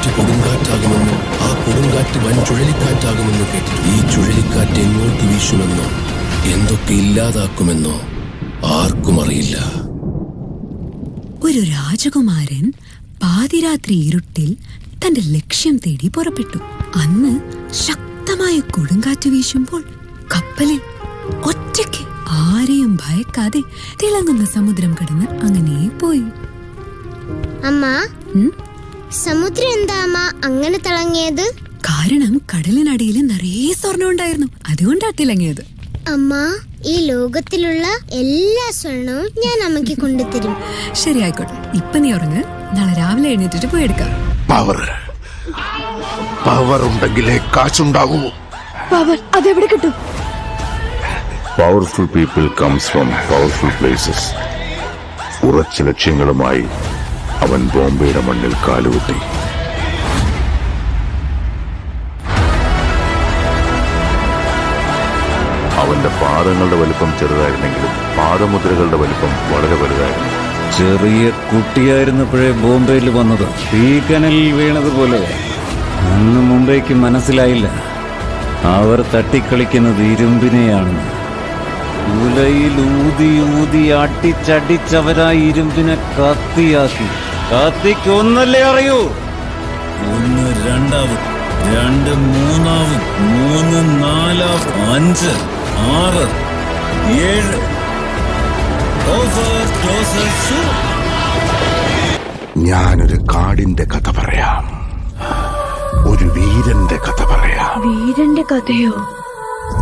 കാറ്റ് കൊടുങ്കാറ്റാകുമെന്നും ആ കൊടുങ്കാറ്റ് വൻ ചുഴലിക്കാറ്റാകുമെന്നും കേട്ടു. ഈ ചുഴലിക്കാറ്റ് എങ്ങോട്ട് വീശുമെന്നോ എന്തൊക്കെ ഇല്ലാതാക്കുമെന്നോ ആർക്കും അറിയില്ല. ഒരു രാജകുമാരൻ പാതിരാത്രി ഇരുട്ടിൽ തന്റെ ലക്ഷ്യം തേടി പുറപ്പെട്ടു. അന്ന് ശക്തമായ കൊടുങ്കാറ്റ് വീശുമ്പോൾ കപ്പലിൽ ഒറ്റയ്ക്ക് ആരെയും ഭയക്കാതെ തിളങ്ങുന്ന സമുദ്രം കടന്ന് അങ്ങനെ പോയി. അമ്മ, സമുദ്രം എന്താ അമ്മ അങ്ങനെ തിളങ്ങിയത്? കാരണം കടലിനടിയിൽ നിറയെ സ്വർണം ഉണ്ടായിരുന്നു, അതുകൊണ്ടാ തിളങ്ങിയത്. അമ്മ, ഈ ലോകത്തിലുള്ള എല്ലാ സ്വർണവും ഞാൻ അമ്മയ്ക്ക് കൊണ്ടുതരും. ശരി, ആയിക്കോട്ടെ. ഇപ്പൊ നീ ഉറങ്ങ്, നാളെ രാവിലെ എഴുന്നേറ്റിട്ട് പോയി എടുക്കാം. പവർ ഉണ്ടെങ്കിലേ കാശുണ്ടാകൂ. പവർ അതെവിടെ കിട്ടും? Powerful people comes from powerful places. ഉറച്ച ലക്ഷ്യങ്ങളുമായി അവൻ ബോംബെയുടെ മണ്ണിൽ കാലുകുത്തി. അവന്റെ പാദങ്ങളുടെ വലിപ്പം ചെറുതായിരുന്നെങ്കിലും പാദമുദ്രകളുടെ വലിപ്പം വളരെ വലുതായിരുന്നു. ചെറിയ കുട്ടിയായിരുന്നപ്പോഴേ ബോംബെയിൽ വന്നത് തീക്കനലിൽ വീണതുപോലെ. അന്ന് മുംബൈക്ക് മനസ്സിലായില്ല അവർ തട്ടിക്കളിക്കുന്നത് ഇരുമ്പിനെയാണ്. ഉലയിൽ ഊതി ഊതി അടിച്ചടിച്ചവരാ ഇരുമ്പിനെ കത്തിയാക്കി. കത്തിക്കൊന്നല്ലേ അറിയൂ. 1 2 2 3 3 4 5 6 7. ഞാനൊരു കാടിന്റെ കഥ പറയാം, ഒരു വീരന്റെ കഥ പറയാം. വീരന്റെ കഥയോ?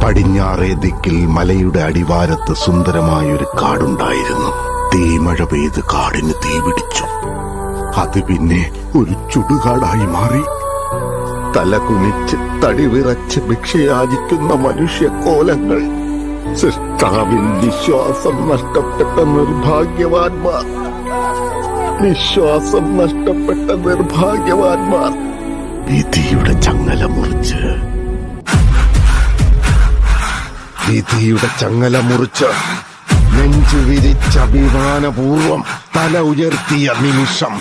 പടിഞ്ഞാറേ ദിക്കിൽ മലയുടെ അടിവാരത്ത് സുന്ദരമായൊരു കാടുണ്ടായിരുന്നു. തീമഴ പെയ്ത് കാടിന് തീ പിടിച്ചു. അത് പിന്നെ ഒരു ചുടുകാടായി മാറി. തല കുനിച്ച് തടി വിറച്ച് ഭിക്ഷയാചിക്കുന്ന മനുഷ്യക്കോലങ്ങൾ. സൃഷ്ടാവിൽ വിശ്വാസം നഷ്ടപ്പെട്ട നിർഭാഗ്യവാന്മാർ. വിശ്വാസം നഷ്ടപ്പെട്ട നിർഭാഗ്യവാന്മാർ. വിധിയുടെ ചങ്ങല മുറിച്ച് നെഞ്ചു വിരിച്ച അഭിമാനപൂർവം തല ഉയർത്തിയ നിമിഷം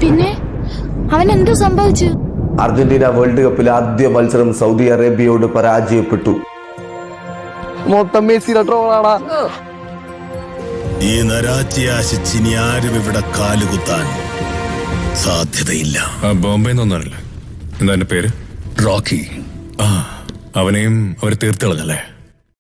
പിന്നെ അവൻ എന്തോ സംഭവിച്ചു? അർജന്റീന വേൾഡ് കപ്പിൽ ആദ്യ മത്സരം സൗദി അറേബ്യയോട് പരാജയപ്പെട്ടു. മൊത്തം മെസ്സിയുടെ ട്രോളാടാ. ഈ നരാച്ചി ആശിച്ചിനി ആരും ഇവിടെ കാലുകുത്താൻ സാധ്യതയില്ല. ബോംബെ ഒന്നല്ല, എന്താ എന്റെ പേര്? റോക്കി. അവനെയും അവർ തീർത്തിളഞ്ഞല്ലേ?